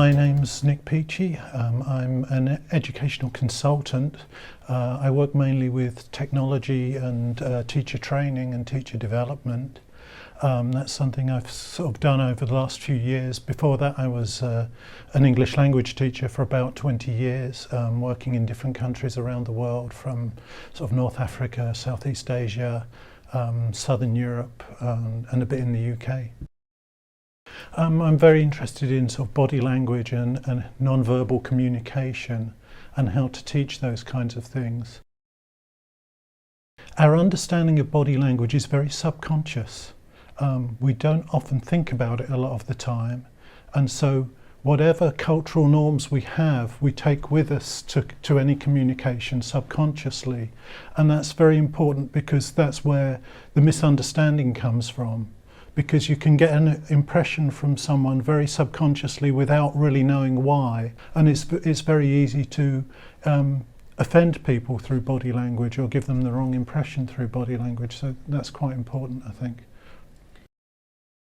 My name's Nick Peachy. I'm an educational consultant. I work mainly with technology and teacher training and teacher development. That's something I've sort of done over the last few years. Before that I was an English language teacher for about 20 years, working in different countries around the world, from sort of North Africa, Southeast Asia, Southern Europe, and a bit in the UK. I'm very interested in sort of body language and non-verbal communication and how to teach those kinds of things. Our understanding of body language is very subconscious. We don't often think about it a lot of the time, and so whatever cultural norms we have, we take with us to any communication subconsciously, and that's very important because that's where the misunderstanding comes from. Because you can get an impression from someone very subconsciously without really knowing why, and it's very easy to offend people through body language or give them the wrong impression through body language, so that's quite important, I think.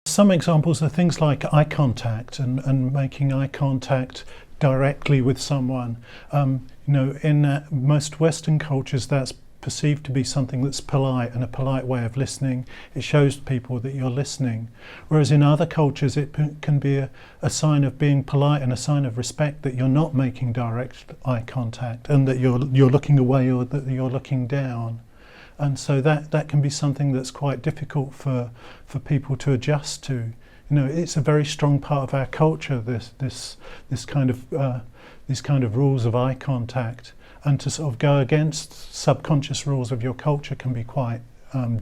Some examples are things like eye contact and making eye contact directly with someone. In most Western cultures that's perceived to be something that's polite and a polite way of listening. It shows people that you're listening. Whereas in other cultures it can be a sign of being polite and a sign of respect that you're not making direct eye contact and that you're looking away or that you're looking down. And so that can be something that's quite difficult for people to adjust to. It's a very strong part of our culture, this kind of rules of eye contact. And to sort of go against subconscious rules of your culture can be quite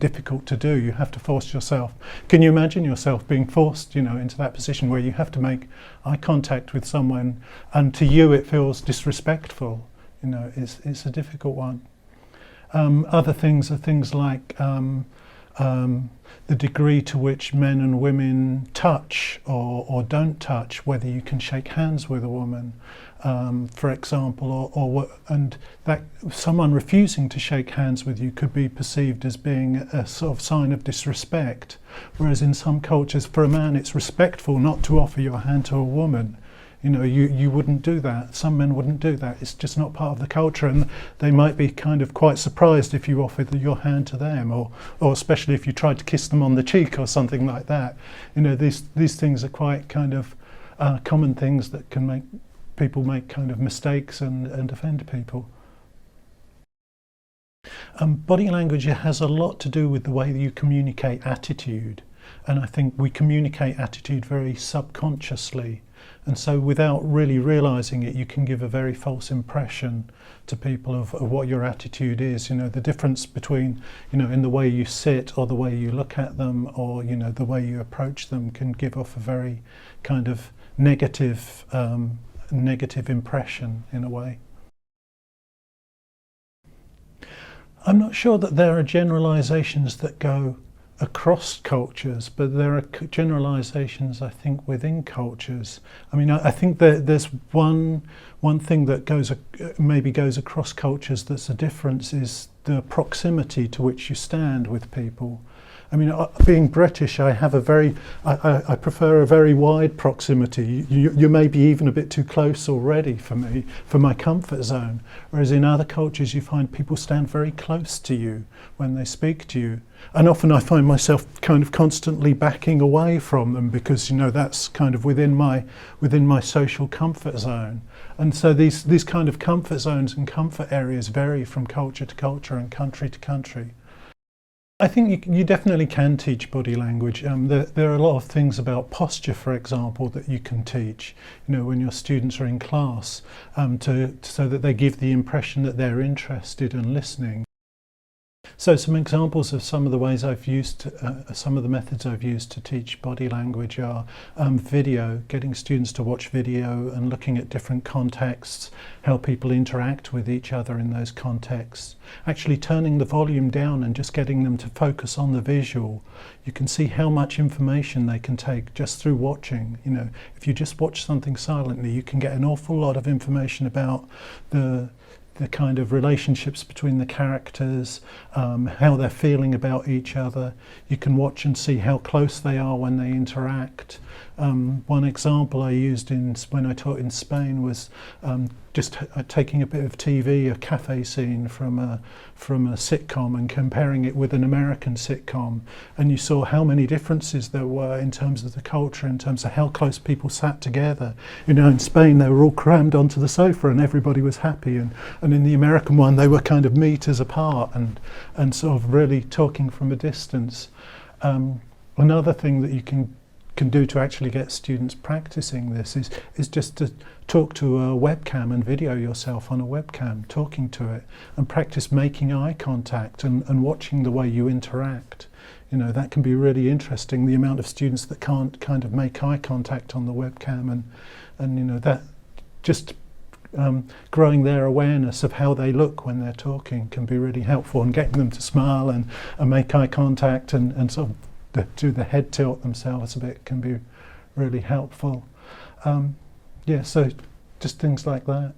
difficult to do. You have to force yourself. Can you imagine yourself being forced, into that position where you have to make eye contact with someone, and to you it feels disrespectful? It's a difficult one. Other things are things like the degree to which men and women touch or don't touch, whether you can shake hands with a woman, for example, and that someone refusing to shake hands with you could be perceived as being a sort of sign of disrespect, whereas in some cultures for a man it's respectful not to offer your hand to a woman. You wouldn't do that. Some men wouldn't do that. It's just not part of the culture, and they might be kind of quite surprised if you offered your hand to them, or especially if you tried to kiss them on the cheek or something like that. These things are quite kind of common things that can make people make kind of mistakes and offend people. Body language has a lot to do with the way that you communicate attitude, and I think we communicate attitude very subconsciously. And so without really realising it, you can give a very false impression to people of what your attitude is. The difference between, in the way you sit or the way you look at them or, the way you approach them can give off a very kind of negative impression in a way. I'm not sure that there are generalisations that go across cultures, but there are generalisations, I think, within cultures. I think that there's one thing that maybe goes across cultures that's a difference is the proximity to which you stand with people. Being British, I prefer a very wide proximity. You may be even a bit too close already for me, for my comfort zone. Whereas in other cultures, you find people stand very close to you when they speak to you. And often I find myself kind of constantly backing away from them because, that's kind of within my social comfort zone. And so these kind of comfort zones and comfort areas vary from culture to culture and country to country. I think you definitely can teach body language. There are a lot of things about posture, for example, that you can teach, when your students are in class, so that they give the impression that they're interested and listening. So some examples of some of the ways I've used, some of the methods I've used to teach body language are video, getting students to watch video and looking at different contexts, how people interact with each other in those contexts. Actually turning the volume down and just getting them to focus on the visual. You can see how much information they can take just through watching. If you just watch something silently, you can get an awful lot of information about the kind of relationships between the characters, how they're feeling about each other. You can watch and see how close they are when they interact, One example I used when I taught in Spain was just taking a bit of TV, a cafe scene from a sitcom, and comparing it with an American sitcom, and you saw how many differences there were in terms of the culture, in terms of how close people sat together. You know, in Spain they were all crammed onto the sofa and everybody was happy, and in the American one they were kind of meters apart and sort of really talking from a distance. Another thing that you can do to actually get students practicing this is just to talk to a webcam and video yourself on a webcam talking to it, and practice making eye contact and watching the way you interact. You know, that can be really interesting, the amount of students that can't kind of make eye contact on the webcam, and you know, that just growing their awareness of how they look when they're talking can be really helpful, and getting them to smile and make eye contact and sort of do the head tilt themselves a bit can be really helpful. Yeah, so just things like that.